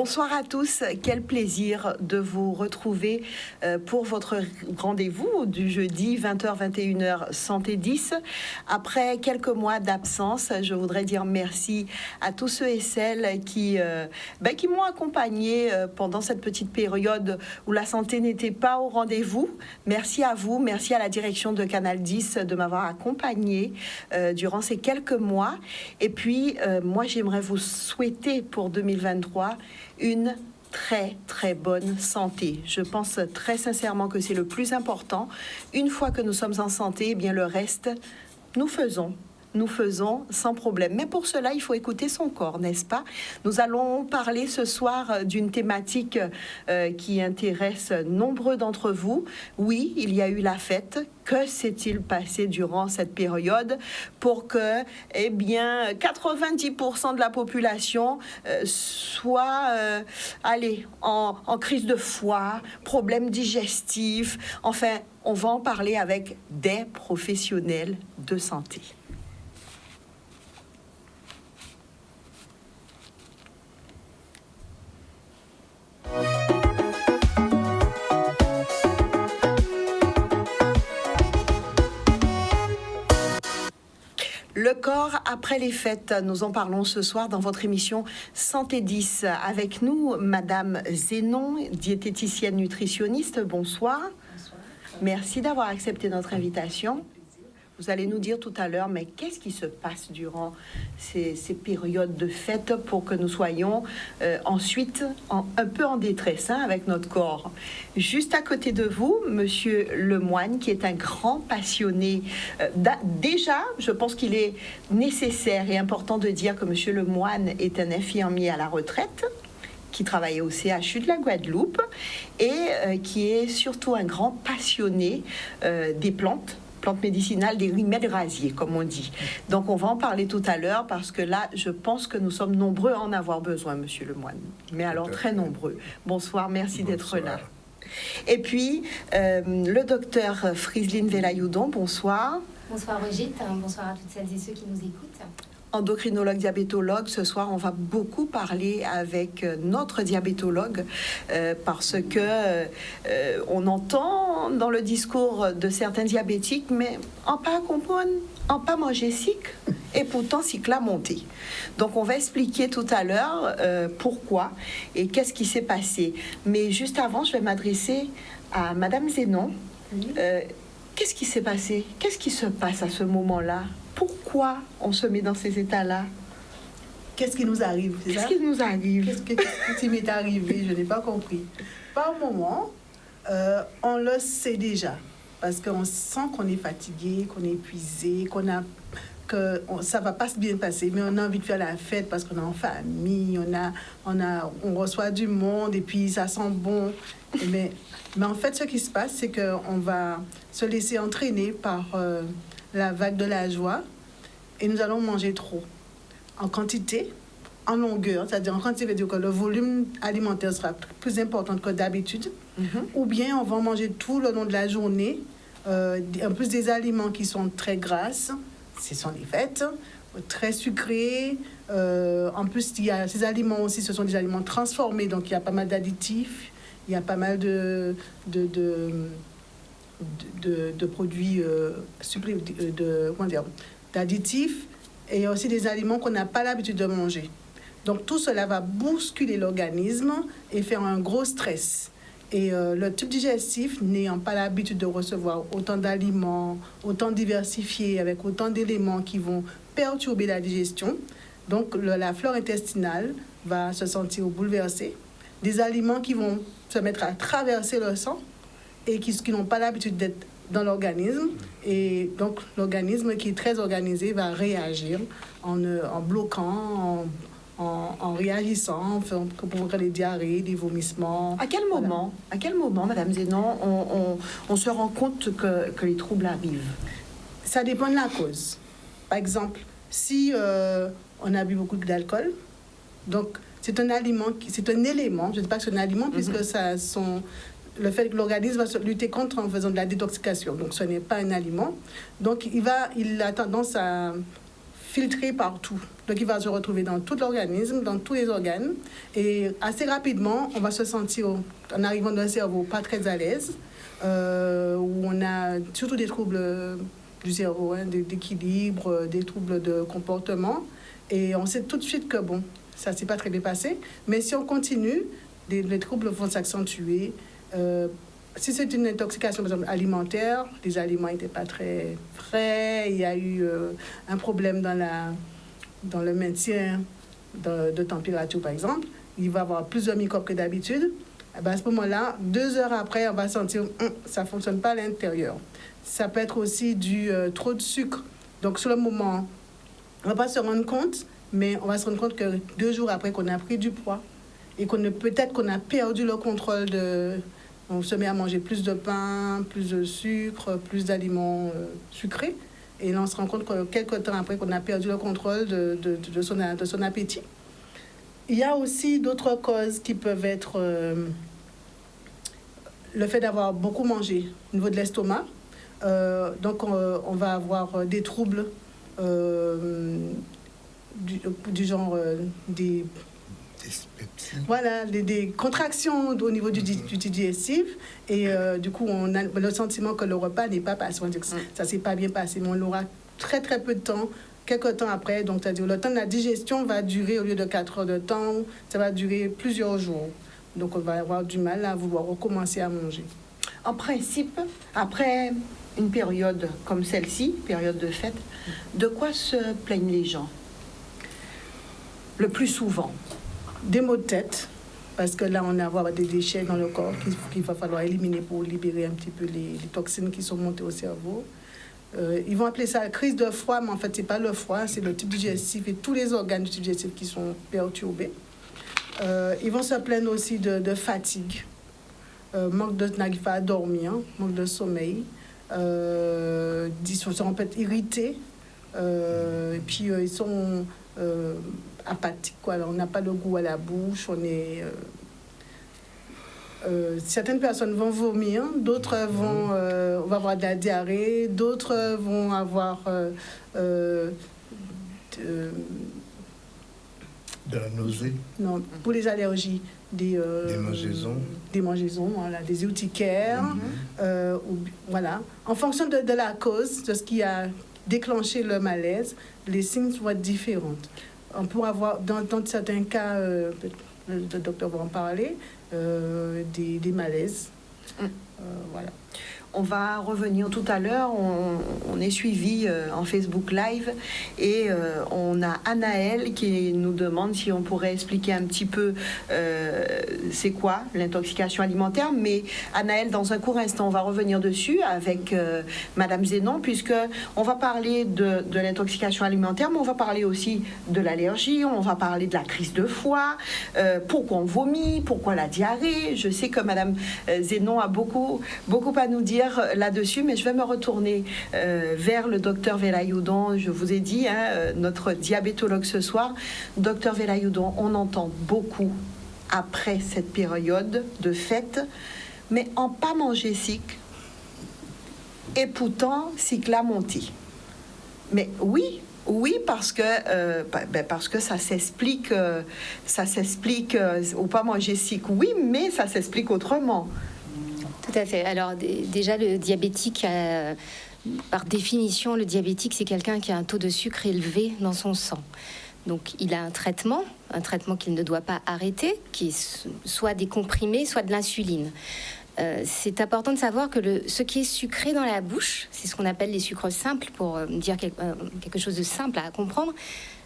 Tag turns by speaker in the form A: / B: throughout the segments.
A: Bonsoir à tous, quel plaisir de vous retrouver pour votre rendez-vous du jeudi 20h-21h Santé 10. Après quelques mois d'absence, je voudrais dire merci à tous ceux et celles qui m'ont accompagné pendant cette petite période où la santé n'était pas au rendez-vous. Merci à vous, merci à la direction de Canal 10 de m'avoir accompagné durant ces quelques mois. Et puis, moi, j'aimerais vous souhaiter pour 2023 une très bonne santé. Je pense très sincèrement que c'est le plus important. Une fois que nous sommes en santé, eh bien le reste, nous faisons sans problème. Mais pour cela, il faut écouter son corps, n'est-ce pas? Nous allons parler ce soir d'une thématique qui intéresse nombreux d'entre vous. Oui, il y a eu la fête. Que s'est-il passé durant cette période pour que, 90% de la population soit en crise de foie, problèmes digestifs. Enfin, on va en parler avec des professionnels de santé. Le corps après les fêtes, nous en parlons ce soir dans votre émission Santé 10. Avec nous, Madame Zénon, diététicienne nutritionniste. Bonsoir. Bonsoir. Merci d'avoir accepté notre invitation. Vous allez nous dire tout à l'heure, mais qu'est-ce qui se passe durant ces périodes de fête pour que nous soyons ensuite un peu en détresse avec notre corps. Juste à côté de vous, Monsieur Lemoine, qui est un grand passionné. Déjà, je pense qu'il est nécessaire et important de dire que Monsieur Lemoine est un infirmier à la retraite, qui travaillait au CHU de la Guadeloupe et qui est surtout un grand passionné des plantes médicinales, des remèdes rasiers, comme on dit. Donc, on va en parler tout à l'heure parce que là, je pense que nous sommes nombreux à en avoir besoin, Monsieur Lemoine. Mais alors, très nombreux. Bonsoir, merci d'être là. Et puis, le docteur Friseline Velayoudon, bonsoir.
B: Bonsoir, Brigitte. Bonsoir à toutes celles et ceux qui nous écoutent.
A: Endocrinologue, diabétologue. Ce soir, on va beaucoup parler avec notre diabétologue parce que on entend dans le discours de certains diabétiques, mais en pas comprendre, en pas manger sick, et pourtant sick la montée. Donc, on va expliquer tout à l'heure pourquoi et qu'est-ce qui s'est passé. Mais juste avant, je vais m'adresser à Madame Zénon. Qu'est-ce qui s'est passé? Qu'est-ce qui se passe à ce moment-là? Pourquoi on se met dans ces états-là?
C: Qu'est-ce qui nous arrive?
A: Qu'est-ce qui nous arrive?
C: Qu'est-ce qui m'est arrivé? Je n'ai pas compris. Par moment, on le sait déjà. Parce qu'on sent qu'on est fatigué, qu'on est épuisé, ça ne va pas bien passer. Mais on a envie de faire la fête parce qu'on est en famille, on reçoit du monde et puis ça sent bon. Mais en fait, ce qui se passe, c'est qu'on va se laisser entraîner par la vague de la joie et nous allons manger trop en quantité, en longueur, c'est-à-dire en quantité veut dire que le volume alimentaire sera plus important que d'habitude, ou bien on va manger tout le long de la journée, en plus des aliments qui sont très grasses, ce sont les fêtes, très sucrés, en plus il y a ces aliments aussi, ce sont des aliments transformés, donc il y a pas mal d'additifs, il y a pas mal de produits d'additifs et aussi des aliments qu'on n'a pas l'habitude de manger. Donc tout cela va bousculer l'organisme et faire un gros stress. Et le tube digestif, n'ayant pas l'habitude de recevoir autant d'aliments, autant diversifiés, avec autant d'éléments qui vont perturber la digestion, donc la flore intestinale va se sentir bouleversée. Des aliments qui vont se mettre à traverser le sang et qui n'ont pas l'habitude d'être dans l'organisme. Et donc, l'organisme qui est très organisé va réagir en bloquant, en réagissant, pour provoquer des diarrhées, des vomissements.
A: À quel moment, Madame Zénon, on se rend compte que les troubles arrivent?
C: Ça dépend de la cause. Par exemple, si on a bu beaucoup d'alcool, donc c'est un élément, je ne dis pas que c'est un aliment, puisque ça sont... Le fait que l'organisme va se lutter contre en faisant de la détoxication. Donc, ce n'est pas un aliment. Donc, il a tendance à filtré partout. Donc, il va se retrouver dans tout l'organisme, dans tous les organes. Et assez rapidement, on va se sentir, en arrivant dans le cerveau, pas très à l'aise, où on a surtout des troubles du cerveau, hein, d'équilibre, des troubles de comportement. Et on sait tout de suite que, bon, ça ne s'est pas très bien passé. Mais si on continue, les troubles vont s'accentuer. Si c'est une intoxication, par exemple, alimentaire, les aliments n'étaient pas très frais, il y a eu un problème dans le maintien de température, par exemple, il va y avoir plus de microbes que d'habitude. Et bien à ce moment-là, 2 heures après, on va sentir ça ne fonctionne pas à l'intérieur. Ça peut être aussi trop de sucre. Donc, sur le moment, on ne va pas se rendre compte, mais on va se rendre compte que 2 jours après qu'on a pris du poids et peut-être qu'on a perdu le contrôle on se met à manger plus de pain, plus de sucre, plus d'aliments sucrés. Et là, on se rend compte que quelques temps après qu'on a perdu le contrôle de son appétit. Il y a aussi d'autres causes qui peuvent être le fait d'avoir beaucoup mangé au niveau de l'estomac. Donc, on va avoir des troubles du genre des contractions au niveau du digestif. Et du coup, on a le sentiment que le repas n'est pas passé. On dit que ça ne s'est pas bien passé, mais on l'aura très, très peu de temps, quelques temps après. Donc, c'est-à-dire le temps de la digestion va durer, au lieu de 4 heures de temps, ça va durer plusieurs jours. Donc, on va avoir du mal à vouloir recommencer à manger.
A: En principe, après une période comme celle-ci, période de fête, de quoi se plaignent les gens le plus souvent?
C: Des maux de tête, parce que là, on va avoir des déchets dans le corps qu'il va falloir éliminer pour libérer un petit peu les toxines qui sont montées au cerveau. Ils vont appeler ça crise de froid, mais en fait, ce n'est pas le froid, c'est le tube digestif et tous les organes du tube digestif qui sont perturbés. Ils vont se plaindre aussi de fatigue, n'arrivent pas à dormir, manque de sommeil. Ils seront peut-être irrités, et puis ils sont apathiques, quoi. Alors, on n'a pas le goût à la bouche, certaines personnes vont vomir, d'autres vont avoir de la diarrhée, d'autres vont avoir
D: de la nausée.
C: Non, pour les allergies, des mangeaisons, voilà, des urticaires, voilà. En fonction de la cause, de ce qui a déclenché le malaise, les signes vont être différents. On pourra avoir, dans certains cas, le docteur va en parler, des malaises. Voilà.
A: On va revenir tout à l'heure, on est suivi en Facebook Live et on a Anaël qui nous demande si on pourrait expliquer un petit peu c'est quoi l'intoxication alimentaire. Mais Anaël, dans un court instant, on va revenir dessus avec Madame Zénon, puisque on va parler de l'intoxication alimentaire, mais on va parler aussi de l'allergie, on va parler de la crise de foie, pourquoi on vomit, pourquoi la diarrhée. Je sais que Madame Zénon a beaucoup à nous dire là-dessus, mais je vais me retourner vers le docteur Velayoudon. Je vous ai dit, notre diabétologue ce soir. Docteur Velayoudon, on entend beaucoup après cette période de fête, mais en pas manger sick, et pourtant sick la montée. Mais oui, parce que ça s'explique, ou pas manger sick, oui, mais ça s'explique autrement.
B: Tout à fait. Alors déjà, le diabétique, par définition, le diabétique, c'est quelqu'un qui a un taux de sucre élevé dans son sang. Donc il a un traitement qu'il ne doit pas arrêter, qui est soit des comprimés, soit de l'insuline. C'est important de savoir que ce qui est sucré dans la bouche, c'est ce qu'on appelle les sucres simples, pour dire quelque chose de simple à comprendre.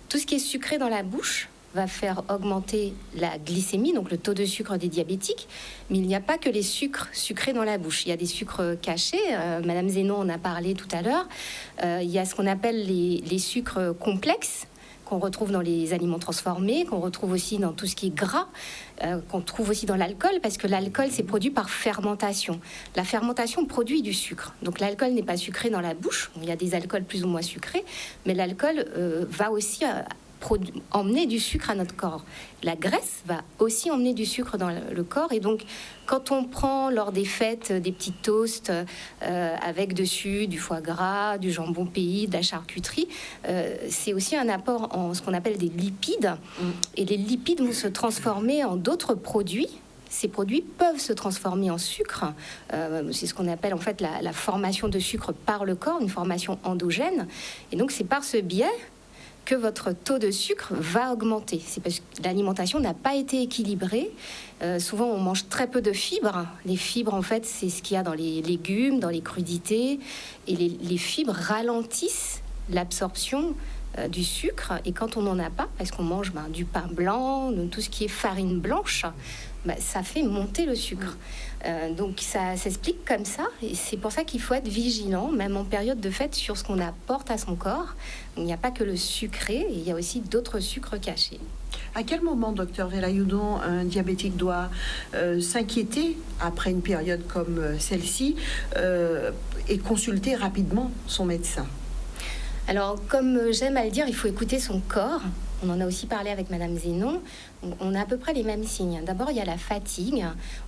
B: Tout ce qui est sucré dans la bouche va faire augmenter la glycémie, donc le taux de sucre des diabétiques. Mais il n'y a pas que les sucres sucrés dans la bouche. Il y a des sucres cachés. Madame Zénon en a parlé tout à l'heure. Il y a ce qu'on appelle les sucres complexes, qu'on retrouve dans les aliments transformés, qu'on retrouve aussi dans tout ce qui est gras, qu'on trouve aussi dans l'alcool, parce que l'alcool, c'est produit par fermentation. La fermentation produit du sucre. Donc l'alcool n'est pas sucré dans la bouche. Il y a des alcools plus ou moins sucrés, mais l'alcool va aussi emmener du sucre à notre corps. La graisse va aussi emmener du sucre dans le corps. Et donc, quand on prend lors des fêtes des petits toasts avec dessus du foie gras, du jambon pays, de la charcuterie, c'est aussi un apport en ce qu'on appelle des lipides. Et les lipides vont se transformer en d'autres produits. Ces produits peuvent se transformer en sucre. C'est ce qu'on appelle en fait la formation de sucre par le corps, une formation endogène. Et donc, c'est par ce biais que votre taux de sucre va augmenter. C'est parce que l'alimentation n'a pas été équilibrée. Souvent, on mange très peu de fibres. Les fibres, en fait, c'est ce qu'il y a dans les légumes, dans les crudités. Et les fibres ralentissent l'absorption du sucre. Et quand on n'en a pas, parce qu'on mange du pain blanc, tout ce qui est farine blanche, ça fait monter le sucre. Donc ça s'explique comme ça, et c'est pour ça qu'il faut être vigilant, même en période de fête, sur ce qu'on apporte à son corps. Il n'y a pas que le sucré, il y a aussi d'autres sucres cachés.
A: À quel moment, docteur Velayoudon, un diabétique doit s'inquiéter après une période comme celle-ci et consulter rapidement son médecin?
B: Alors, comme j'aime à le dire, il faut écouter son corps. On en a aussi parlé avec Madame Zénon. On a à peu près les mêmes signes. D'abord, il y a la fatigue.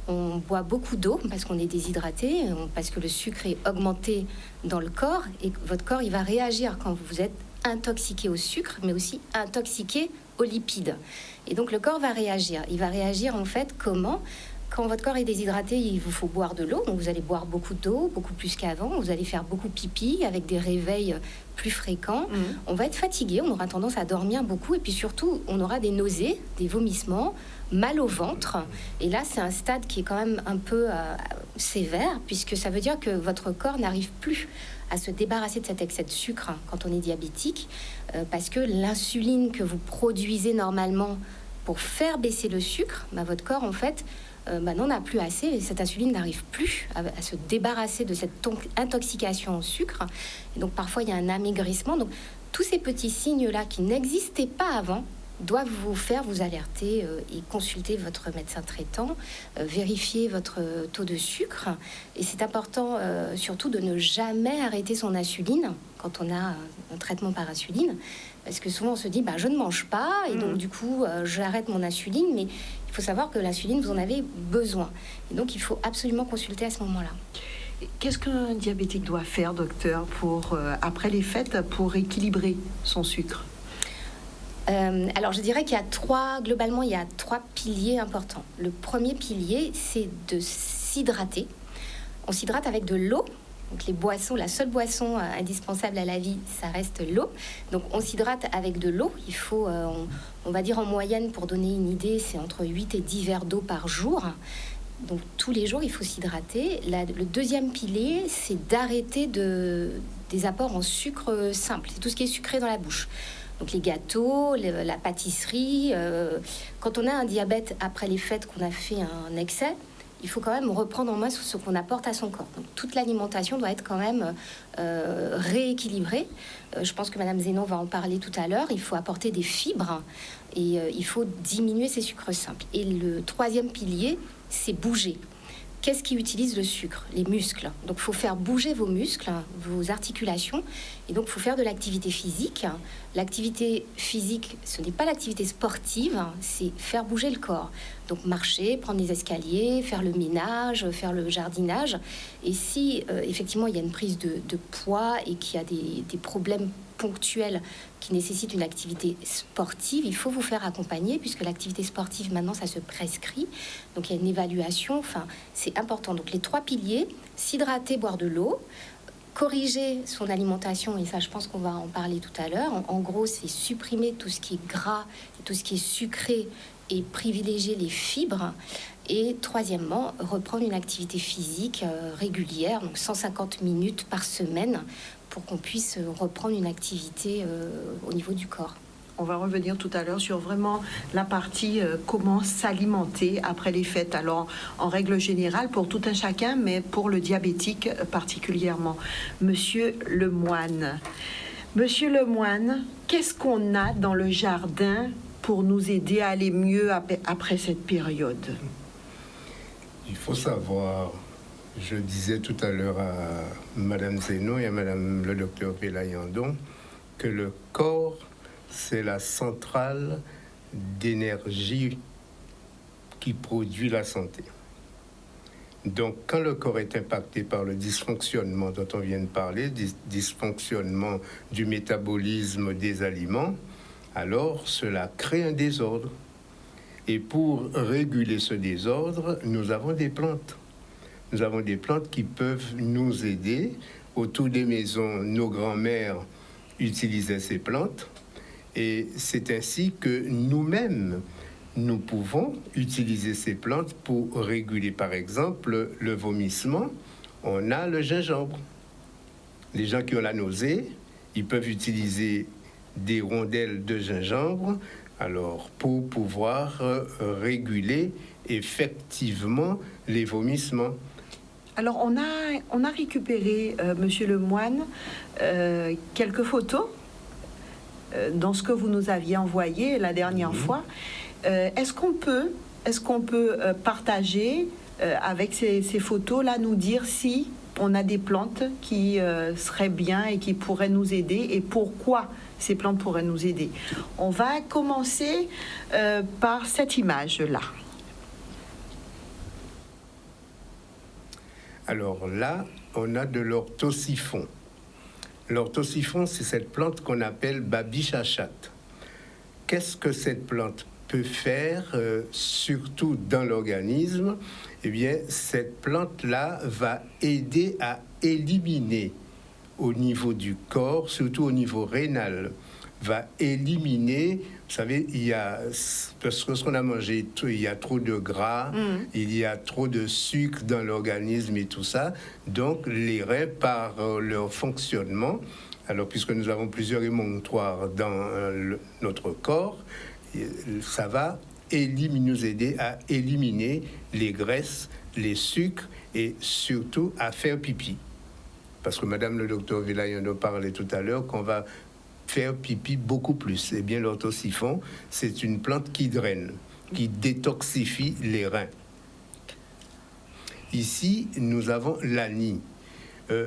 B: On boit beaucoup d'eau parce qu'on est déshydraté, parce que le sucre est augmenté dans le corps et que votre corps, il va réagir quand vous êtes intoxiqué au sucre, mais aussi intoxiqué aux lipides. Et donc, le corps va réagir. Il va réagir, en fait, comment ? Quand votre corps est déshydraté, il vous faut boire de l'eau. Donc, vous allez boire beaucoup d'eau, beaucoup plus qu'avant. Vous allez faire beaucoup pipi avec des réveils plus fréquents. On va être fatigué, on aura tendance à dormir beaucoup. Et puis surtout, on aura des nausées, des vomissements, mal au ventre. Et là, c'est un stade qui est quand même un peu sévère, puisque ça veut dire que votre corps n'arrive plus à se débarrasser de cet excès de sucre quand on est diabétique, parce que l'insuline que vous produisez normalement pour faire baisser le sucre, votre corps, en fait, n'en a plus assez, et cette insuline n'arrive plus à se débarrasser de cette intoxication au sucre. Et donc parfois il y a un amaigrissement. Donc tous ces petits signes-là qui n'existaient pas avant doivent vous faire vous alerter et consulter votre médecin traitant, vérifier votre taux de sucre. Et c'est important surtout de ne jamais arrêter son insuline quand on a un traitement par insuline. Parce que souvent on se dit, je ne mange pas, et donc du coup j'arrête mon insuline, mais il faut savoir que l'insuline, vous en avez besoin. Et donc il faut absolument consulter à ce moment-là.
A: Qu'est-ce qu'un diabétique doit faire, docteur, après les fêtes, pour équilibrer son sucre?
B: Alors je dirais qu'il y a trois piliers importants. Le premier pilier, c'est de s'hydrater. On s'hydrate avec de l'eau. Donc les boissons, la seule boisson indispensable à la vie, ça reste l'eau. Donc on s'hydrate avec de l'eau. Il faut, on va dire en moyenne, pour donner une idée, c'est entre 8 et 10 verres d'eau par jour. Donc tous les jours, il faut s'hydrater. Le deuxième pilier, c'est d'arrêter des apports en sucre simple. C'est tout ce qui est sucré dans la bouche. Donc les gâteaux, la pâtisserie. Quand on a un diabète après les fêtes, qu'on a fait un excès, il faut quand même reprendre en main ce qu'on apporte à son corps. Donc, toute l'alimentation doit être quand même rééquilibrée. Je pense que Madame Zénon va en parler tout à l'heure. Il faut apporter des fibres et il faut diminuer ces sucres simples. Et le troisième pilier, c'est bouger. Qu'est-ce qui utilise le sucre? Les muscles. Donc, il faut faire bouger vos muscles, vos articulations. Et donc, il faut faire de l'activité physique. L'activité physique, ce n'est pas l'activité sportive, c'est faire bouger le corps. Donc, marcher, prendre des escaliers, faire le ménage, faire le jardinage. Et si, effectivement, il y a une prise de poids et qu'il y a des problèmes ponctuels qui nécessitent une activité sportive, il faut vous faire accompagner, puisque l'activité sportive, maintenant, ça se prescrit. Donc, il y a une évaluation. Enfin, c'est important. Donc, les trois piliers, s'hydrater, boire de l'eau, corriger son alimentation, et ça, je pense qu'on va en parler tout à l'heure. En gros, c'est supprimer tout ce qui est gras, tout ce qui est sucré, et privilégier les fibres. Et troisièmement, reprendre une activité physique régulière, donc 150 minutes par semaine, pour qu'on puisse reprendre une activité au niveau du corps.
A: On va revenir tout à l'heure sur vraiment la partie comment s'alimenter après les fêtes. Alors, en règle générale, pour tout un chacun, mais pour le diabétique particulièrement. Monsieur Lemoine, qu'est-ce qu'on a dans le jardin pour nous aider à aller mieux après cette période?
D: Il faut savoir, je disais tout à l'heure à Madame Zénon et à Madame le docteur Velayoudon, que le corps, c'est la centrale d'énergie qui produit la santé. Donc, quand le corps est impacté par le dysfonctionnement dont on vient de parler, dysfonctionnement du métabolisme des aliments, alors cela crée un désordre. Et pour réguler ce désordre, nous avons des plantes. Nous avons des plantes qui peuvent nous aider. Autour des maisons, nos grands-mères utilisaient ces plantes. Et c'est ainsi que nous-mêmes, nous pouvons utiliser ces plantes pour réguler, par exemple, le vomissement. On a le gingembre. Les gens qui ont la nausée, ils peuvent utiliser des rondelles de gingembre alors, pour pouvoir réguler effectivement les vomissements.
A: Alors, on a récupéré, Monsieur Lemoine, quelques photos dans ce que vous nous aviez envoyé la dernière fois. Est-ce qu'on peut partager avec ces photos-là, nous dire si on a des plantes qui seraient bien et qui pourraient nous aider et pourquoi ces plantes pourraient nous aider? On va commencer par cette image-là.
D: Alors là, on a de l'orthosiphon. L'orthosiphon, c'est cette plante qu'on appelle babichachat. Qu'est-ce que cette plante peut faire, surtout dans l'organisme? Eh bien, cette plante-là va aider à éliminer au niveau du corps, surtout au niveau rénal, va éliminer, vous savez, parce que ce qu'on a mangé, il y a trop de gras, il y a trop de sucre dans l'organisme et tout ça. Donc, les reins, par leur fonctionnement, alors puisque nous avons plusieurs émonctoires dans notre corps, ça va nous aider à éliminer les graisses, les sucres et surtout à faire pipi. Parce que Madame le docteur Villayon nous parlait tout à l'heure qu'on va faire pipi beaucoup plus. Eh bien, l'orthosiphon, c'est une plante qui draine, qui détoxifie les reins. Ici, nous avons l'anis.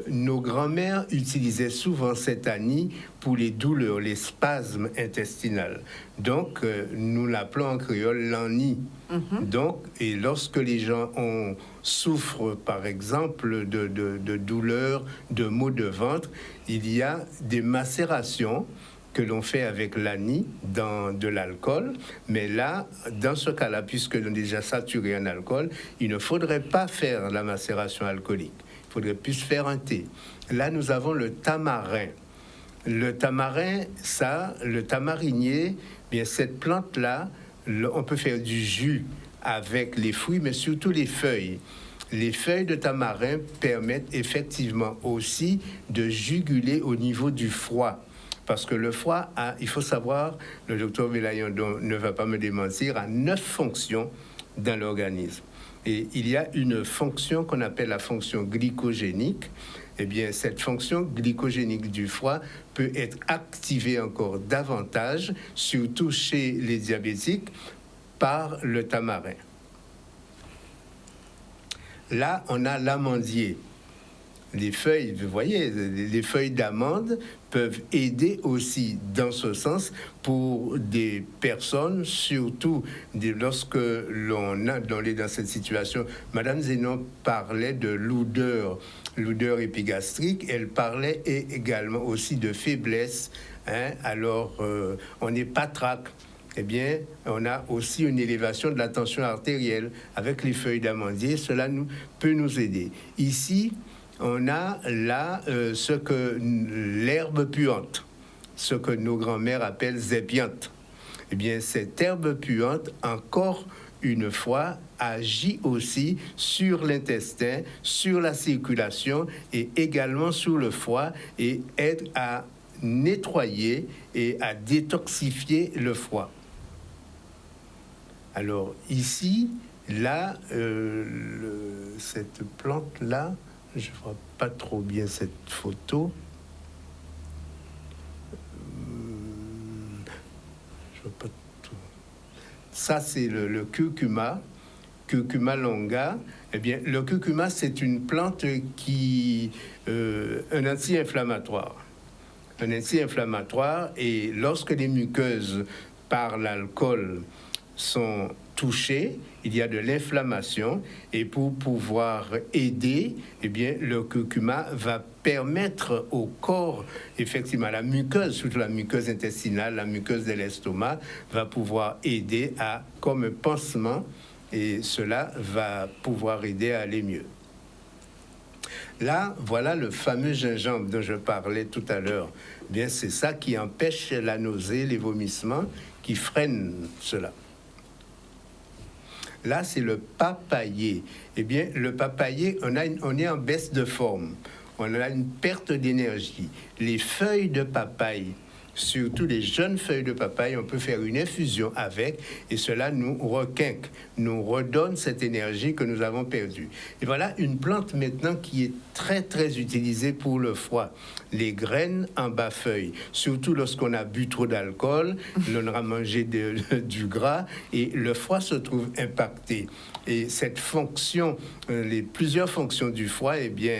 D: Nos grands-mères utilisaient souvent cet anis pour les douleurs, les spasmes intestinaux. Donc, nous l'appelons en créole l'ani. Donc, et lorsque les gens souffrent, par exemple, de douleurs, de maux de ventre, il y a des macérations que l'on fait avec l'anis dans de l'alcool. Mais là, dans ce cas-là, puisque l'on est déjà saturé en alcool, il ne faudrait pas faire la macération alcoolique. Il faudrait plus faire un thé. Là, nous avons le tamarin. Le tamarin, le tamarinier, bien cette plante-là, on peut faire du jus avec les fruits, mais surtout les feuilles. Les feuilles de tamarin permettent effectivement aussi de juguler au niveau du foie. Parce que le foie il faut savoir, le docteur Villayon ne va pas me démentir, a 9 fonctions dans l'organisme. Et il y a une fonction qu'on appelle la fonction glycogénique. Eh bien, cette fonction glycogénique du foie peut être activée encore davantage, surtout chez les diabétiques, par le tamarin. Là, on a l'amandier. Les feuilles, vous voyez, les feuilles d'amande peuvent aider aussi dans ce sens pour des personnes, surtout lorsque l'on est dans cette situation. Madame Zénon parlait de l'odeur épigastrique. Elle parlait également aussi de faiblesse. Alors, on n'est pas traque. Eh bien, on a aussi une élévation de la tension artérielle avec les feuilles d'amandier. Cela peut nous aider. Ici, on a là ce que l'herbe puante, ce que nos grands-mères appellent zépiante. Eh bien, cette herbe puante, encore une fois, agit aussi sur l'intestin, sur la circulation et également sur le foie et aide à nettoyer et à détoxifier le foie. Alors ici, là, cette plante-là, je ne vois pas trop bien cette photo. Je vois pas tout. Ça, c'est le curcuma, Curcuma longa. Eh bien, le curcuma, c'est une plante un anti-inflammatoire. un anti-inflammatoire, et lorsque les muqueuses par l'alcool sont touchées, il y a de l'inflammation, et pour pouvoir aider, eh bien, le curcuma va permettre au corps, effectivement, la muqueuse, surtout la muqueuse intestinale, la muqueuse de l'estomac, va pouvoir aider comme un pansement, et cela va pouvoir aider à aller mieux. Là, voilà le fameux gingembre dont je parlais tout à l'heure. Bien, c'est ça qui empêche la nausée, les vomissements, qui freinent cela. Là, c'est le papayer. Eh bien, le papayer, on est en baisse de forme. On a une perte d'énergie. Les feuilles de papaye, surtout les jeunes feuilles de papaye, on peut faire une infusion avec, et cela nous requinque, nous redonne cette énergie que nous avons perdue. Et voilà une plante maintenant qui est très très utilisée pour le froid. Les graines en bas-feuilles, surtout lorsqu'on a bu trop d'alcool, on aura mangé du gras, et le foie se trouve impacté. Et cette fonction, plusieurs fonctions du foie, eh bien,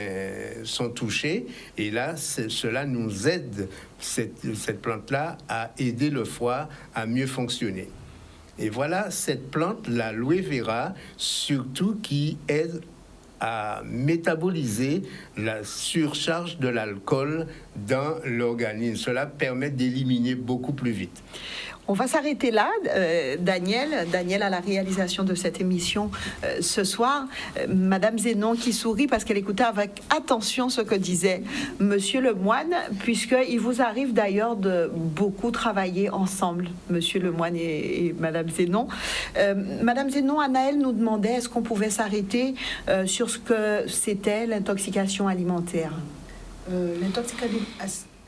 D: sont touchées. Et là, cela nous aide, cette plante-là, à aider le foie à mieux fonctionner. Et voilà cette plante, l'aloe vera, surtout qui aide à métaboliser la surcharge de l'alcool dans l'organisme. Cela permet d'éliminer beaucoup plus vite.
A: On va s'arrêter là, Daniel à la réalisation de cette émission ce soir. Madame Zénon qui sourit parce qu'elle écoutait avec attention ce que disait Monsieur Lemoine, puisqu'il vous arrive d'ailleurs de beaucoup travailler ensemble, Monsieur Lemoine et Madame Zénon. Madame Zénon, Anaëlle nous demandait est-ce qu'on pouvait s'arrêter sur ce que c'était l'intoxication alimentaire.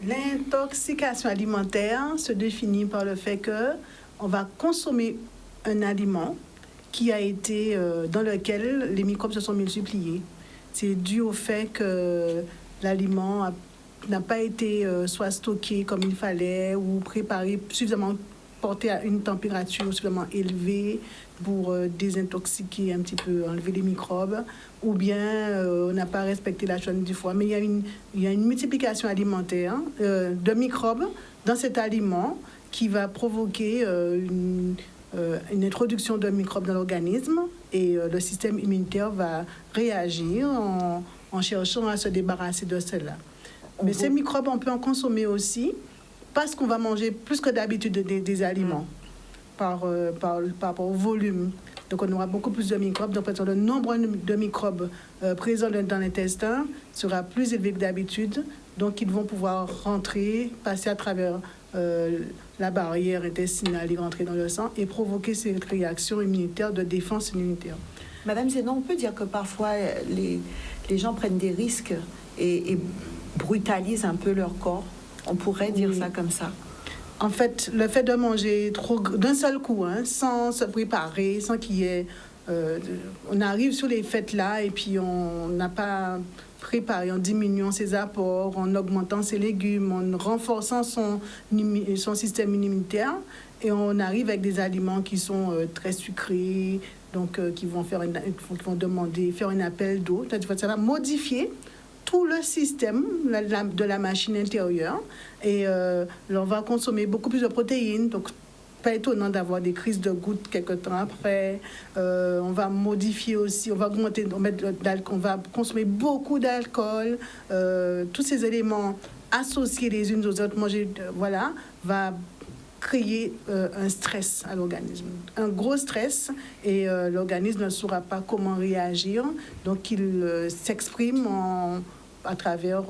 C: L'intoxication alimentaire se définit par le fait que on va consommer un aliment qui a été dans lequel les microbes se sont multipliés. C'est dû au fait que l'aliment n'a pas été soit stocké comme il fallait ou préparé suffisamment, porté à une température suffisamment élevée pour désintoxiquer un petit peu, enlever les microbes, ou bien on n'a pas respecté la chaîne du foie. Mais il y a une multiplication alimentaire de microbes dans cet aliment qui va provoquer une introduction de microbes dans l'organisme, et le système immunitaire va réagir en cherchant à se débarrasser de cela. Mais ces microbes, on peut en consommer aussi parce qu'on va manger plus que d'habitude des aliments par rapport au volume. Donc, on aura beaucoup plus de microbes. Donc, le nombre de microbes présents dans l'intestin sera plus élevé que d'habitude. Donc, ils vont pouvoir rentrer, passer à travers la barrière intestinale et rentrer dans le sang et provoquer cette réaction immunitaire de défense immunitaire.
A: Madame Zénon, on peut dire que parfois les gens prennent des risques et brutalisent un peu leur corps. On pourrait dire ça comme ça.
C: En fait, le fait de manger trop d'un seul coup, sans se préparer, sans qu'il y ait... on arrive sur les fêtes-là et puis on n'a pas préparé en diminuant ses apports, en augmentant ses légumes, en renforçant son système immunitaire. Et on arrive avec des aliments qui sont très sucrés, donc qui vont demander, faire un appel d'eau. Ça va modifier tout le système de la machine intérieure, et on va consommer beaucoup plus de protéines, donc pas étonnant d'avoir des crises de gouttes quelque temps après. On va modifier aussi, on va consommer beaucoup d'alcool, tous ces éléments associés les unes aux autres, va créer un stress à l'organisme, un gros stress, et l'organisme ne saura pas comment réagir, donc il s'exprime à travers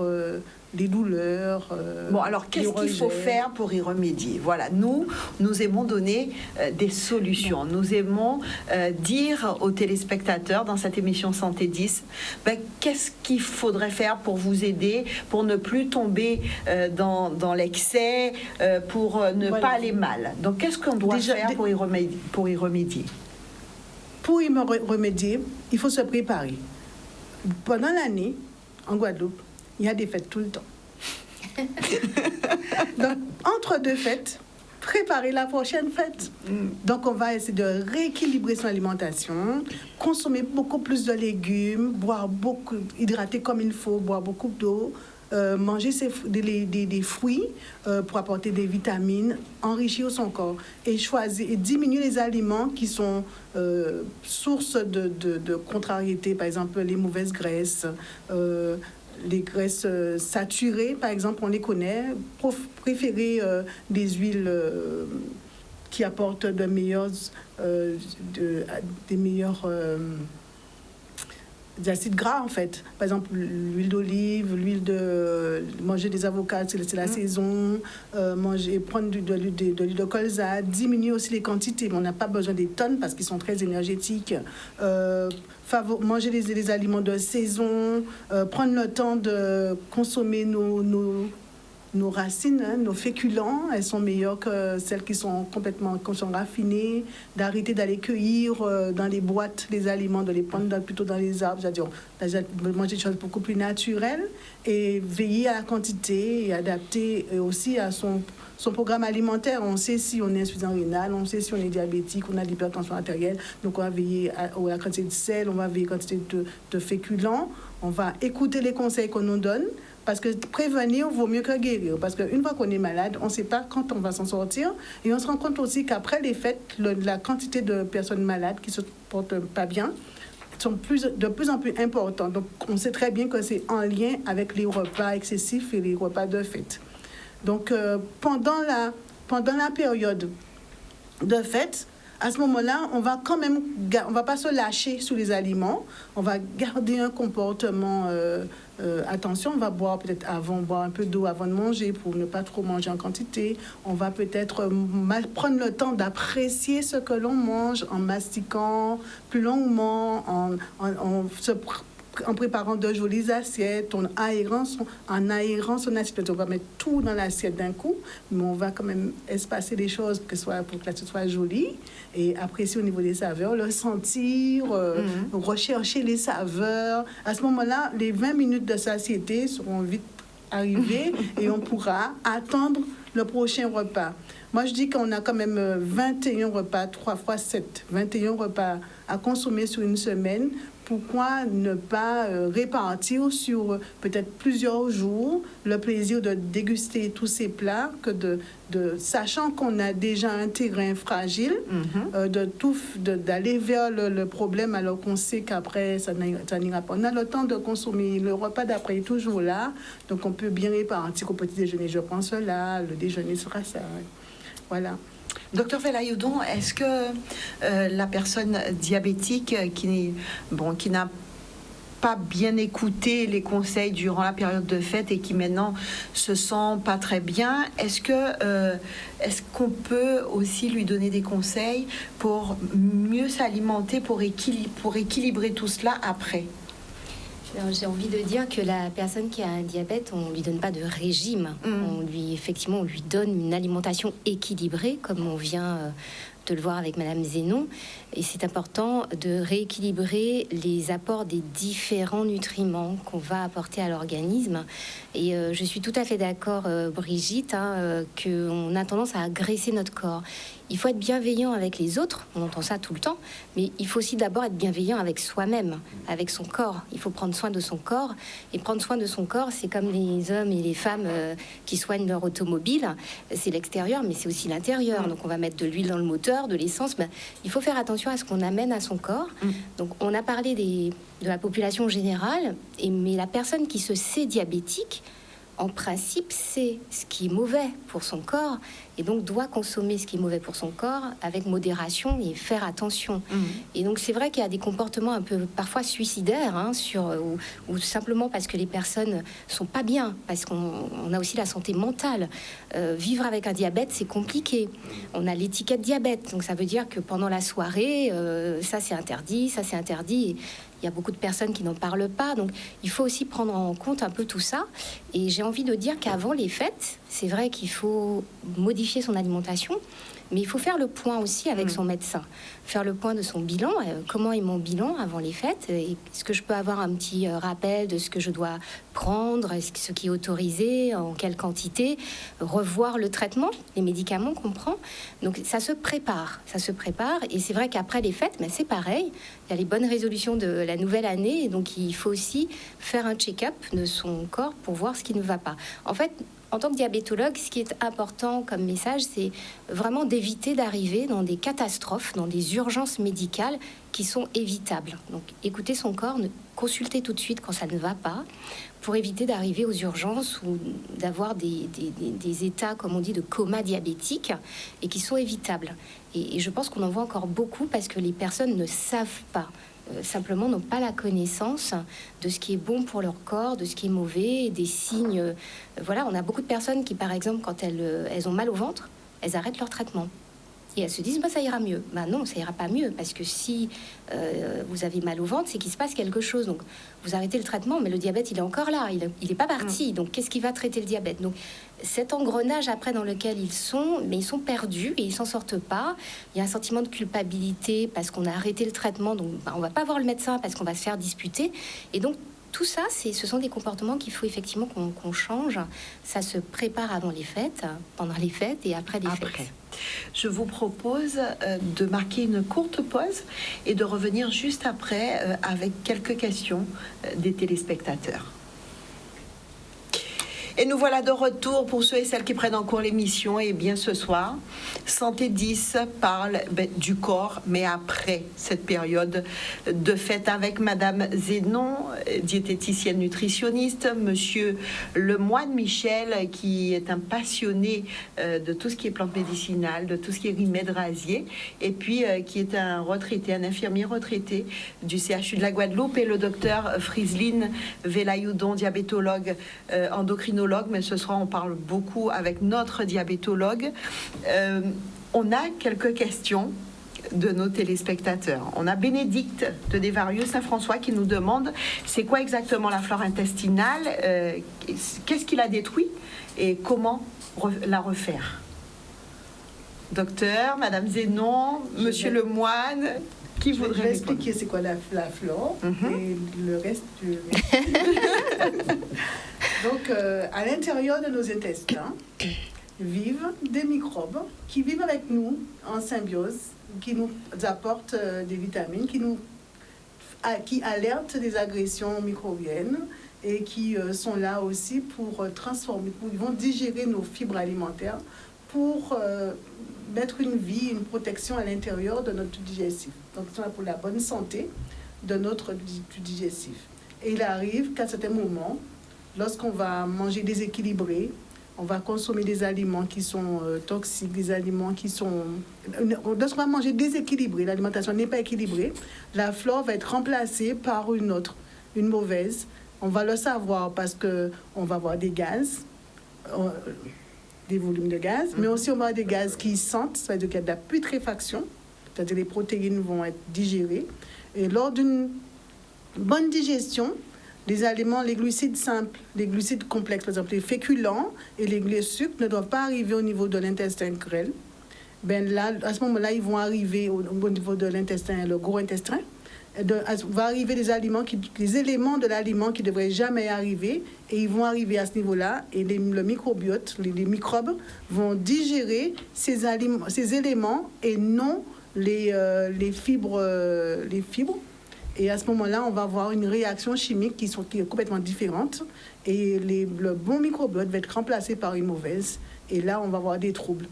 C: les douleurs.
A: Bon, alors qu'est-ce qu'il faut faire pour y remédier? Voilà, nous aimons donner des solutions. Nous aimons dire aux téléspectateurs dans cette émission Santé 10, qu'est-ce qu'il faudrait faire pour vous aider, pour ne plus tomber dans l'excès, pour ne pas aller mal. Donc, qu'est-ce qu'on doit faire pour y remédier? Pour y remédier,
C: il faut se préparer. Pendant l'année, en Guadeloupe, il y a des fêtes tout le temps. Donc, entre deux fêtes, préparer la prochaine fête. Donc, on va essayer de rééquilibrer son alimentation, consommer beaucoup plus de légumes, hydrater comme il faut, boire beaucoup d'eau, manger des fruits pour apporter des vitamines, enrichir son corps et choisir et diminuer les aliments qui sont source de contrariété, par exemple les mauvaises graisses, les graisses saturées, par exemple, on les connaît. Préférer des huiles qui apportent des meilleurs des acides gras, en fait. Par exemple, l'huile d'olive, manger des avocats, c'est la saison. Prendre de l'huile de colza, diminuer aussi les quantités. Mais on n'a pas besoin des tonnes parce qu'ils sont très énergétiques. Manger des aliments de saison. Prendre le temps de consommer nos racines, nos féculents, elles sont meilleures que celles qui sont sont raffinées, d'arrêter d'aller cueillir dans les boîtes les aliments, de les prendre plutôt dans les arbres, c'est-à-dire manger des choses beaucoup plus naturelles et veiller à la quantité et adapter aussi à son programme alimentaire. On sait si on est insuffisant rénal, on sait si on est diabétique, on a de l'hypertension artérielle, donc on va veiller à la quantité de sel, on va veiller à la quantité de féculents, on va écouter les conseils qu'on nous donne. Parce que prévenir vaut mieux que guérir. Parce qu'une fois qu'on est malade, on ne sait pas quand on va s'en sortir. Et on se rend compte aussi qu'après les fêtes, la quantité de personnes malades qui ne se portent pas bien sont de plus en plus importantes. Donc, on sait très bien que c'est en lien avec les repas excessifs et les repas de fête. Donc, pendant la période de fête, à ce moment-là, on va quand même, on va pas se lâcher sous les aliments. On va garder un comportement. Attention, on va boire un peu d'eau avant de manger pour ne pas trop manger en quantité. On va peut-être prendre le temps d'apprécier ce que l'on mange en mastiquant plus longuement, en préparant de jolies assiettes, en aérant son assiette. On va mettre tout dans l'assiette d'un coup, mais on va quand même espacer les choses pour que ce soit joli et apprécier au niveau des saveurs, le sentir, rechercher les saveurs. À ce moment-là, les 20 minutes de satiété seront vite arrivées et on pourra attendre le prochain repas. Moi, je dis qu'on a quand même 21 repas, 3 fois 7, 21 repas à consommer sur une semaine. Pourquoi ne pas répartir sur peut-être plusieurs jours le plaisir de déguster tous ces plats, sachant qu'on a déjà un terrain fragile, d'aller vers le problème alors qu'on sait qu'après ça n'ira pas. On a le temps de consommer, le repas d'après est toujours là, donc on peut bien répartir au petit déjeuner, je prends cela, le déjeuner sera ça. Voilà.
A: Docteur Velayoudon, est-ce que la personne diabétique qui n'a pas bien écouté les conseils durant la période de fête et qui maintenant se sent pas très bien, est-ce qu'on peut aussi lui donner des conseils pour mieux s'alimenter, pour équilibrer tout cela après?
B: Alors, j'ai envie de dire que la personne qui a un diabète, on ne lui donne pas de régime. On lui donne une alimentation équilibrée, comme on vient de le voir avec Madame Zénon. Et c'est important de rééquilibrer les apports des différents nutriments qu'on va apporter à l'organisme. Et je suis tout à fait d'accord, Brigitte, qu'on a tendance à agresser notre corps. Il faut être bienveillant avec les autres, on entend ça tout le temps, mais il faut aussi d'abord être bienveillant avec soi-même, avec son corps. Il faut prendre soin de son corps. Et prendre soin de son corps, c'est comme les hommes et les femmes qui soignent leur automobile. C'est l'extérieur, mais c'est aussi l'intérieur. Donc on va mettre de l'huile dans le moteur, de l'essence. Il faut faire attention à ce qu'on amène à son corps. Donc on a parlé de la population générale, mais la personne qui se sait diabétique, en principe, c'est ce qui est mauvais pour son corps et donc doit consommer ce qui est mauvais pour son corps avec modération et faire attention. Et donc c'est vrai qu'il y a des comportements un peu parfois suicidaires, ou simplement parce que les personnes sont pas bien, parce qu'on a aussi la santé mentale. Vivre avec un diabète, c'est compliqué. On a l'étiquette diabète, donc ça veut dire que pendant la soirée, ça c'est interdit, ça c'est interdit. Il y a beaucoup de personnes qui n'en parlent pas, donc il faut aussi prendre en compte un peu tout ça. Et j'ai envie de dire qu'avant les fêtes, c'est vrai qu'il faut modifier son alimentation, mais il faut faire le point aussi avec son médecin, faire le point de son bilan. Comment est mon bilan avant les fêtes? Est-ce que je peux avoir un petit rappel de ce que je dois prendre, ce qui est autorisé, en quelle quantité, revoir le traitement, les médicaments qu'on prend. Donc ça se prépare. Et c'est vrai qu'après les fêtes, mais c'est pareil. Il y a les bonnes résolutions de la nouvelle année, et donc il faut aussi faire un check-up de son corps pour voir ce qui ne va pas. En fait, en tant que diabétologue, ce qui est important comme message, c'est vraiment d'éviter d'arriver dans des catastrophes, dans des urgences médicales qui sont évitables. Donc, écouter son corps, consulter tout de suite quand ça ne va pas, pour éviter d'arriver aux urgences ou d'avoir des états, comme on dit, de coma diabétique, et qui sont évitables. Et je pense qu'on en voit encore beaucoup parce que les personnes ne savent pas. Simplement n'ont pas la connaissance de ce qui est bon pour leur corps, de ce qui est mauvais, des signes. Voilà, on a beaucoup de personnes qui, par exemple, quand elles ont mal au ventre, elles arrêtent leur traitement. Et elles se disent, ça ira mieux. Non, ça ira pas mieux, parce que si vous avez mal au ventre, c'est qu'il se passe quelque chose. Donc, vous arrêtez le traitement, mais le diabète, il est encore là, il n'est pas parti. Donc, qu'est-ce qui va traiter le diabète? Donc, cet engrenage après dans lequel ils sont, mais ils sont perdus et ils s'en sortent pas. Il y a un sentiment de culpabilité parce qu'on a arrêté le traitement, donc on va pas voir le médecin parce qu'on va se faire disputer. Et donc, tout ça, ce sont des comportements qu'il faut effectivement qu'on change. Ça se prépare avant les fêtes, pendant les fêtes et après les fêtes.
A: Je vous propose de marquer une courte pause et de revenir juste après avec quelques questions des téléspectateurs. Et nous voilà de retour pour ceux et celles qui prennent en cours l'émission. Et bien ce soir, Santé 10 parle du corps, mais après cette période de fête avec Madame Zénon, diététicienne nutritionniste, Monsieur Lemoine Michel, qui est un passionné de tout ce qui est plantes médicinales, de tout ce qui est remèdes rasiers, et puis qui est un retraité, un infirmier retraité du CHU de la Guadeloupe, et le docteur Friseline Velayoudon, diabétologue endocrinologue. Mais ce soir, on parle beaucoup avec notre diabétologue. On a quelques questions de nos téléspectateurs. On a Bénédicte de Desvarieux Saint-François qui nous demande c'est quoi exactement la flore intestinale, qu'est-ce qui la détruit et comment la refaire. Docteur, Madame Zénon, Monsieur Lemoine, qui voudrait
C: Je vais expliquer c'est quoi la flore et le reste du... Donc, à l'intérieur de nos intestins vivent des microbes qui vivent avec nous en symbiose, qui nous apportent des vitamines, qui alertent des agressions microbiennes et qui sont là aussi pour transformer, ils vont digérer nos fibres alimentaires pour mettre une vie, une protection à l'intérieur de notre digestif. Donc, ils sont là pour la bonne santé de notre digestif. Et il arrive qu'à certains moments, lorsqu'on va manger déséquilibré, on va consommer des aliments qui sont toxiques, des aliments qui sont... Lorsqu'on va manger déséquilibré, l'alimentation n'est pas équilibrée, la flore va être remplacée par une autre, une mauvaise. On va le savoir parce qu'on va avoir des gaz, des volumes de gaz, mais aussi on va avoir des gaz qui sentent, c'est-à-dire qu'il y a de la putréfaction, c'est-à-dire les protéines vont être digérées. Et lors d'une bonne digestion, les aliments, les glucides simples, les glucides complexes, par exemple les féculents et les sucres ne doivent pas arriver au niveau de l'intestin grêle. Ben là, à ce moment-là, ils vont arriver au niveau de l'intestin, le gros intestin. Va arriver des aliments, les éléments de l'aliment qui ne devraient jamais arriver, et ils vont arriver à ce niveau-là, et le microbiote, les microbes vont digérer ces éléments et non les fibres. Et à ce moment-là, on va avoir une réaction chimique qui est complètement différente. Et le bon microbiote va être remplacé par une mauvaise. Et là, on va avoir des troubles.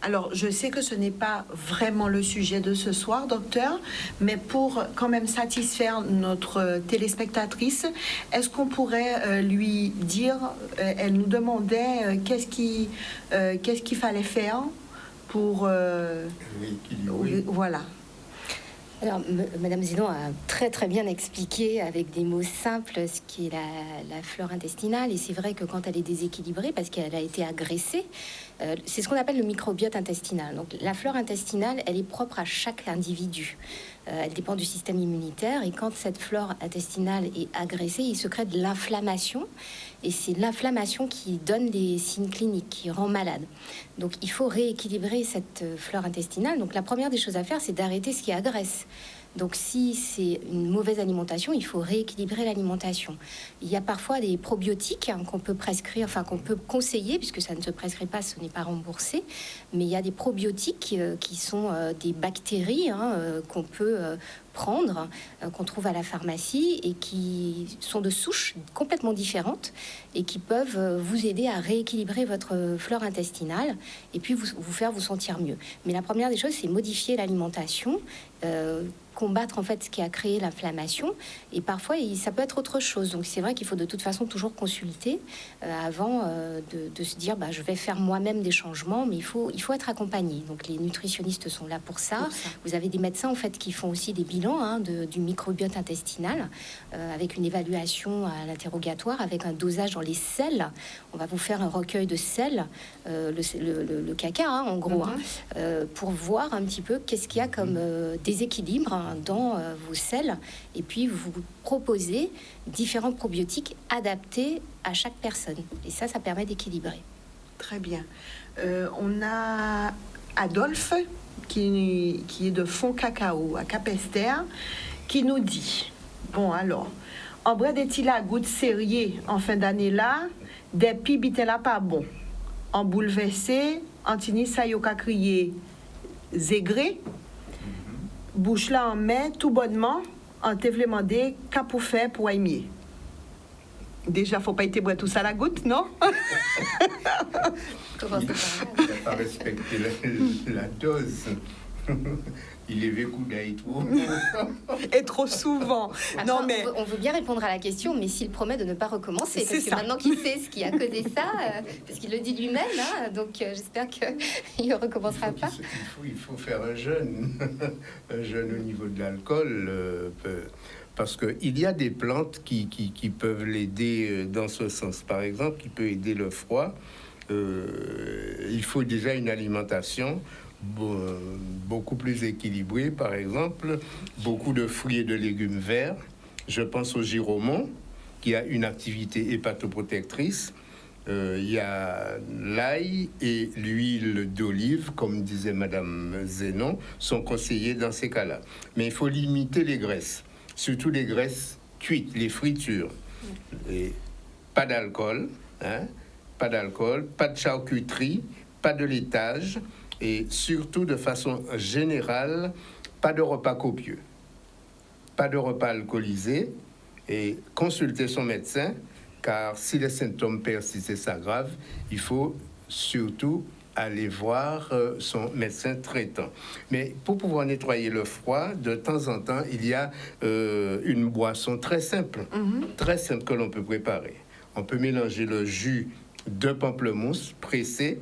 A: Alors, je sais que ce n'est pas vraiment le sujet de ce soir, docteur, mais pour quand même satisfaire notre téléspectatrice, est-ce qu'on pourrait lui dire, elle nous demandait qu'est-ce qu'il fallait faire pour...
D: Oui.
A: Voilà.
B: Alors, Madame Zénon a très bien expliqué avec des mots simples ce qui est la flore intestinale. Et c'est vrai que quand elle est déséquilibrée, parce qu'elle a été agressée, c'est ce qu'on appelle le microbiote intestinal. Donc, la flore intestinale, elle est propre à chaque individu. Elle dépend du système immunitaire. Et quand cette flore intestinale est agressée, il se crée de l'inflammation. Et c'est l'inflammation qui donne des signes cliniques, qui rend malade. Donc, il faut rééquilibrer cette flore intestinale. Donc, la première des choses à faire, c'est d'arrêter ce qui agresse. Donc si c'est une mauvaise alimentation, il faut rééquilibrer l'alimentation. Il y a parfois des probiotiques qu'on peut prescrire, enfin qu'on peut conseiller, puisque ça ne se prescrit pas, ce n'est pas remboursé, mais il y a des probiotiques qui sont des bactéries qu'on peut prendre, qu'on trouve à la pharmacie et qui sont de souches complètement différentes et qui peuvent vous aider à rééquilibrer votre flore intestinale et puis vous faire vous sentir mieux. Mais la première des choses, c'est modifier l'alimentation, combattre en fait ce qui a créé l'inflammation, et parfois ça peut être autre chose. Donc c'est vrai qu'il faut de toute façon toujours consulter avant de se dire je vais faire moi-même des changements, mais il faut être accompagné. Donc les nutritionnistes sont là pour ça. Vous avez des médecins en fait qui font aussi des bilans du microbiote intestinal avec une évaluation à l'interrogatoire, avec un dosage dans les selles. On va vous faire un recueil de selles, le caca en gros, pour voir un petit peu qu'est-ce qu'il y a comme déséquilibre dans vos selles, et puis vous proposez différents probiotiques adaptés à chaque personne. Et ça permet d'équilibrer.
A: Très bien. On a Adolphe qui est de Fond Cacao à Capesterre qui nous dit, bon alors, en vrai des la goutte sérieux en fin d'année là, des pibes là pas bon. En bouleversé, Antini Sayoka crié zégré, bouche là en main, tout bonnement, en te demandé qu'à pour faire pour aimer. Déjà, faut pas être boire tout ça à la goutte, non?
D: Il n'a pas respecté la dose. Il est vécu d'être trop.
A: Et trop souvent.
B: Après,
A: non, mais...
B: on veut bien répondre à la question, mais s'il promet de ne pas recommencer, parce que maintenant qu'il sait ce qui a causé ça, parce qu'il le dit lui-même, donc j'espère qu'il ne recommencera pas.
D: Il faut faire un jeûne, un jeûne au niveau de l'alcool, parce qu'il y a des plantes qui peuvent l'aider dans ce sens. Par exemple, qui peut aider le froid. Il faut déjà une alimentation beaucoup plus équilibrée, par exemple, beaucoup de fruits et de légumes verts. Je pense au giromon, qui a une activité hépatoprotectrice. Il y a l'ail et l'huile d'olive, comme disait Madame Zénon, sont conseillés dans ces cas-là. Mais il faut limiter les graisses, surtout les graisses cuites, les fritures. Et pas d'alcool, pas d'alcool, pas de charcuterie, pas de laitage, et surtout de façon générale, pas de repas copieux, pas de repas alcoolisés, et consulter son médecin, car si les symptômes persistent et s'aggravent, il faut surtout aller voir son médecin traitant. Mais pour pouvoir nettoyer le froid, de temps en temps, il y a une boisson très simple que l'on peut préparer. On peut mélanger le jus de pamplemousse pressé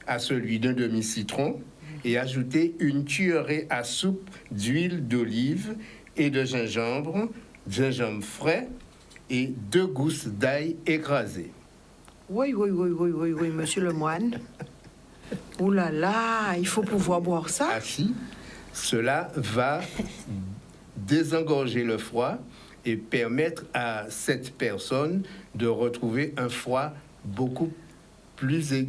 D: à celui d'un demi-citron et ajouter une cuillerée à soupe d'huile d'olive et de gingembre frais et 2 gousses d'ail écrasées.
A: Oui, monsieur le moine. Ouh là là, il faut pouvoir boire ça.
D: Ainsi, cela va désengorger le froid et permettre à cette personne de retrouver un froid beaucoup plus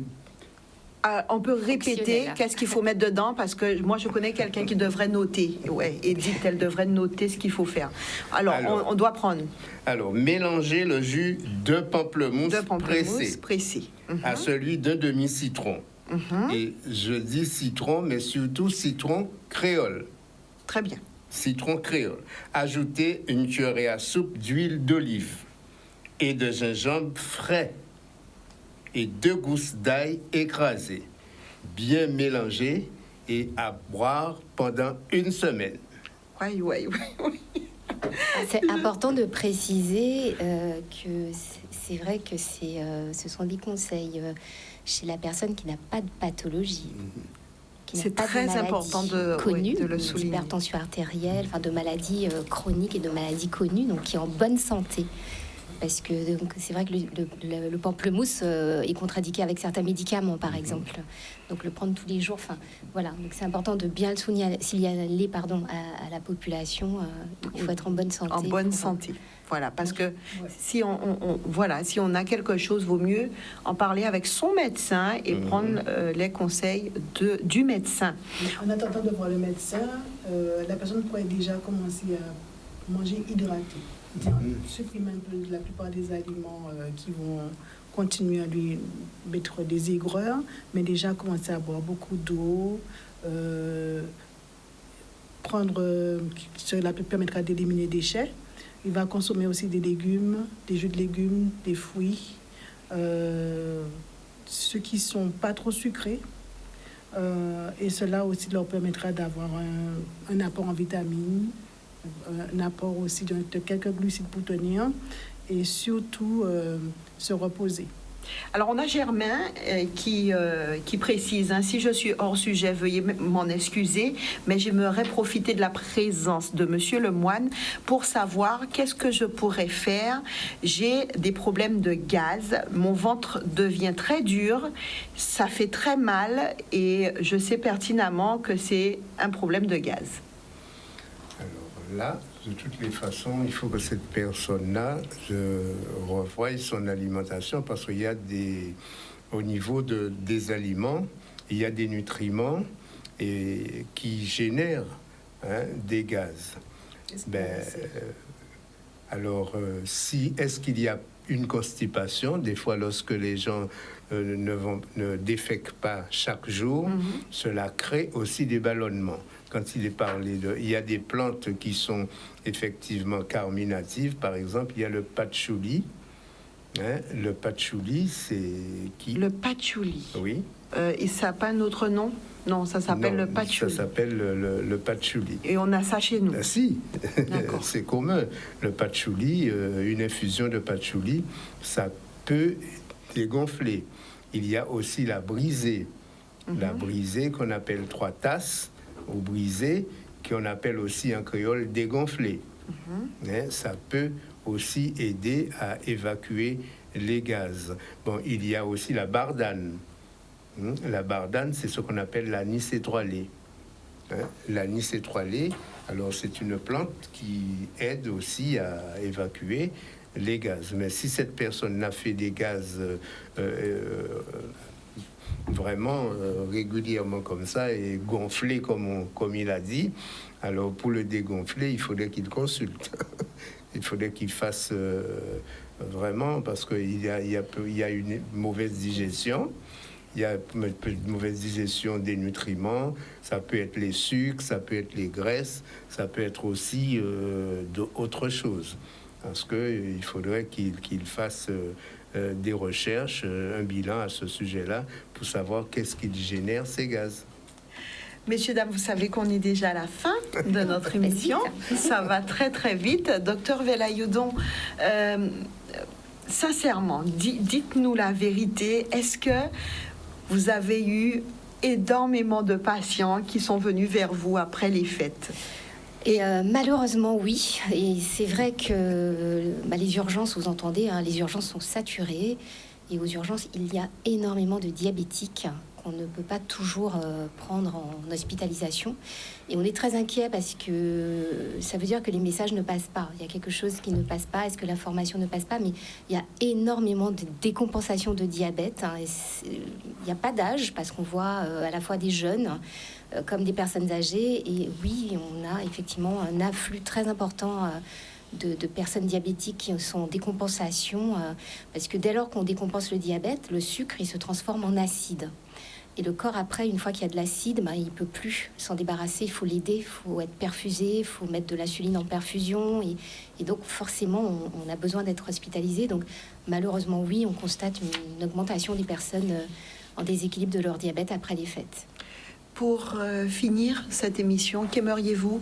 A: on peut répéter qu'est-ce qu'il faut mettre dedans, parce que moi je connais quelqu'un qui devrait noter. Et dit qu'elle devrait noter ce qu'il faut faire. Alors on doit prendre.
D: Alors, mélanger le jus de pamplemousse pressé. À celui d'un demi-citron. Et je dis citron, mais surtout citron créole.
A: Très bien.
D: Citron créole. Ajoutez une cuillerée à soupe d'huile d'olive et de gingembre frais et 2 gousses d'ail écrasées. Bien mélangé et à boire pendant 1 semaine.
A: Oui.
B: C'est important de préciser que c'est vrai que ce sont des conseils chez la personne qui n'a pas de pathologie.
A: C'est très important de le souligner.
B: D'hypertension artérielle, de maladies chroniques et de maladies connues, donc qui est en bonne santé. parce que donc, c'est vrai que le pamplemousse est contre-indiqué avec certains médicaments, par exemple. Donc le prendre tous les jours, enfin voilà. Donc c'est important de bien le signaler, à la population. Il faut être en bonne santé.
A: En bonne santé. Voilà, parce que si si on a quelque chose, vaut mieux en parler avec son médecin et prendre les conseils du médecin.
C: En attendant de voir le médecin, la personne pourrait déjà commencer à manger hydraté. Supprimer un peu la plupart des aliments qui vont continuer à lui mettre des aigreurs, mais déjà commencer à boire beaucoup d'eau, cela permettra d'éliminer des déchets. Il va consommer aussi des légumes, des jus de légumes, des fruits, ceux qui sont pas trop sucrés. Et cela aussi leur permettra d'avoir un apport en vitamines, un apport aussi de quelques glucides pour tenir et surtout se reposer.
A: Alors, on a Germain qui précise, si je suis hors sujet, veuillez m'en excuser, mais j'aimerais profiter de la présence de Monsieur le Moine pour savoir qu'est-ce que je pourrais faire. J'ai des problèmes de gaz, mon ventre devient très dur, ça fait très mal et je sais pertinemment que c'est un problème de gaz.
D: Alors là, de toutes les façons, il faut que cette personne-là revoie son alimentation parce qu'il y a au niveau des aliments, il y a des nutriments qui génèrent des gaz. Est-ce qu'il y a une constipation? Des fois, lorsque les gens ne défèquent pas chaque jour, cela crée aussi des ballonnements. Quand il est parlé il y a des plantes qui sont effectivement carminatives. Par exemple, il y a le patchouli. Le patchouli, c'est qui?
A: Le patchouli.
D: Oui.
A: Et ça n'a pas un autre nom? Non, ça s'appelle le patchouli.
D: Ça s'appelle le patchouli.
A: Et on a ça chez nous?
D: Si, c'est commun. Le patchouli, une infusion de patchouli, ça peut dégonfler. Il y a aussi la brisée. La brisée qu'on appelle 3 tasses, ou brisée, qu'on appelle aussi en créole dégonflé. Ça peut aussi aider à évacuer les gaz. Bon, il y a aussi la bardane. La bardane, c'est ce qu'on appelle l'anis étoilé. L'anis étoilé, alors c'est une plante qui aide aussi à évacuer les gaz. Mais si cette personne a fait des gaz vraiment régulièrement comme ça et gonflé comme il a dit, alors pour le dégonfler, il faudrait qu'il consulte. Il faudrait qu'il fasse vraiment, parce qu'il y a une mauvaise digestion. Il y a une mauvaise digestion des nutriments. Ça peut être les sucres, ça peut être les graisses, ça peut être aussi d'autres choses. Parce qu'il faudrait qu'il fasse des recherches, un bilan à ce sujet-là, pour savoir qu'est-ce qui génère ces gaz.
A: Messieurs, dames, vous savez qu'on est déjà à la fin de notre émission. Ça va très, très vite. Docteur Velayoudon, sincèrement, dites-nous la vérité. Est-ce que vous avez eu énormément de patients qui sont venus vers vous après les fêtes?
B: Et malheureusement, oui. Et c'est vrai que les urgences, vous entendez, les urgences sont saturées. Et aux urgences, il y a énormément de diabétiques qu'on ne peut pas toujours prendre en hospitalisation. Et on est très inquiet parce que ça veut dire que les messages ne passent pas. Il y a quelque chose qui ne passe pas. Est-ce que l'information ne passe pas? Mais il y a énormément de décompensation de diabète. Il n'y a pas d'âge parce qu'on voit à la fois des jeunes comme des personnes âgées. Et oui, on a effectivement un afflux très important de personnes diabétiques qui sont en décompensation, parce que dès lors qu'on décompense le diabète, le sucre, il se transforme en acide. Et le corps, après, une fois qu'il y a de l'acide, il ne peut plus s'en débarrasser. Il faut l'aider, il faut être perfusé, il faut mettre de l'insuline en perfusion. Et donc, forcément, on a besoin d'être hospitalisé. Donc, malheureusement, oui, on constate une augmentation des personnes en déséquilibre de leur diabète après les fêtes.
A: Pour finir cette émission, qu'aimeriez-vous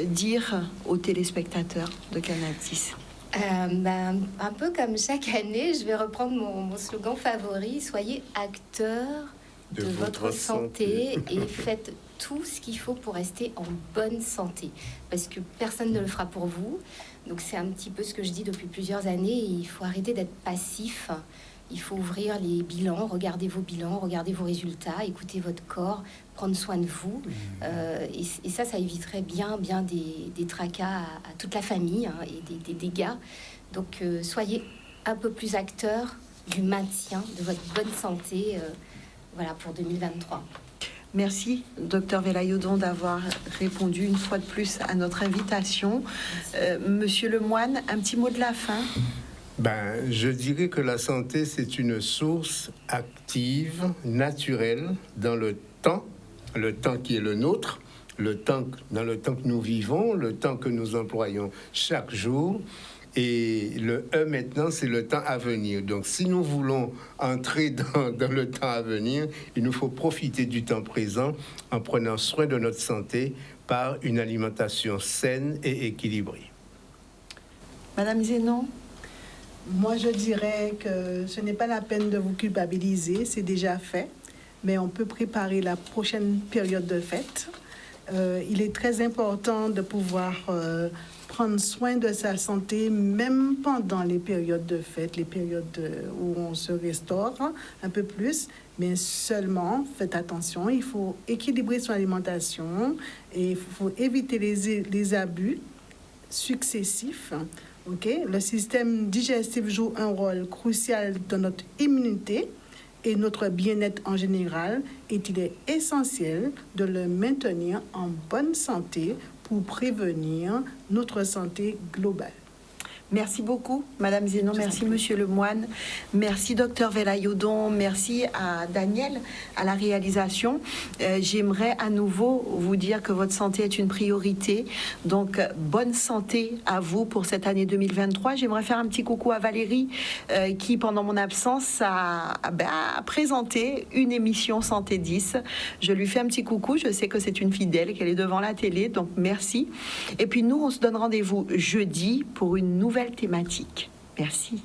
A: dire aux téléspectateurs de Canal 10 ?
B: Un peu comme chaque année, je vais reprendre mon slogan favori, soyez acteurs de votre santé et faites tout ce qu'il faut pour rester en bonne santé. Parce que personne ne le fera pour vous. Donc c'est un petit peu ce que je dis depuis plusieurs années. Il faut arrêter d'être passif. Il faut ouvrir les bilans, regarder vos bilans, regarder vos résultats, écouter votre corps, prendre soin de vous. Et ça éviterait bien des tracas à toute la famille, hein, et des dégâts. Donc soyez un peu plus acteurs du maintien de votre bonne santé, voilà, pour 2023.
A: Merci, docteur Velayoudon, d'avoir répondu une fois de plus à notre invitation. Monsieur Lemoine, un petit mot de la fin.
D: Je dirais que la santé, c'est une source active, naturelle, dans le temps qui est le nôtre, dans le temps que nous vivons, le temps que nous employons chaque jour. Et le E maintenant, c'est le temps à venir. Donc, si nous voulons entrer dans le temps à venir, il nous faut profiter du temps présent en prenant soin de notre santé par une alimentation saine et équilibrée.
A: Madame Zénon?
C: Moi, je dirais que ce n'est pas la peine de vous culpabiliser, c'est déjà fait, mais on peut préparer la prochaine période de fête. Il est très important de pouvoir prendre soin de sa santé, même pendant les périodes de fête, les périodes où on se restaure un peu plus, mais seulement, faites attention, il faut équilibrer son alimentation et il faut éviter les abus successifs. Okay? Le système digestif joue un rôle crucial dans notre immunité et notre bien-être en général, et il est essentiel de le maintenir en bonne santé pour prévenir notre santé globale.
A: Merci beaucoup, Madame Zénon. Merci, Monsieur Lemoine. Merci, Docteur Velayoudon. Merci à Daniel, à la réalisation. J'aimerais à nouveau vous dire que votre santé est une priorité. Donc, bonne santé à vous pour cette année 2023. J'aimerais faire un petit coucou à Valérie, qui, pendant mon absence, a présenté une émission Santé 10. Je lui fais un petit coucou. Je sais que c'est une fidèle, qu'elle est devant la télé. Donc, merci. Et puis, nous, on se donne rendez-vous jeudi pour une nouvelle thématique. Merci.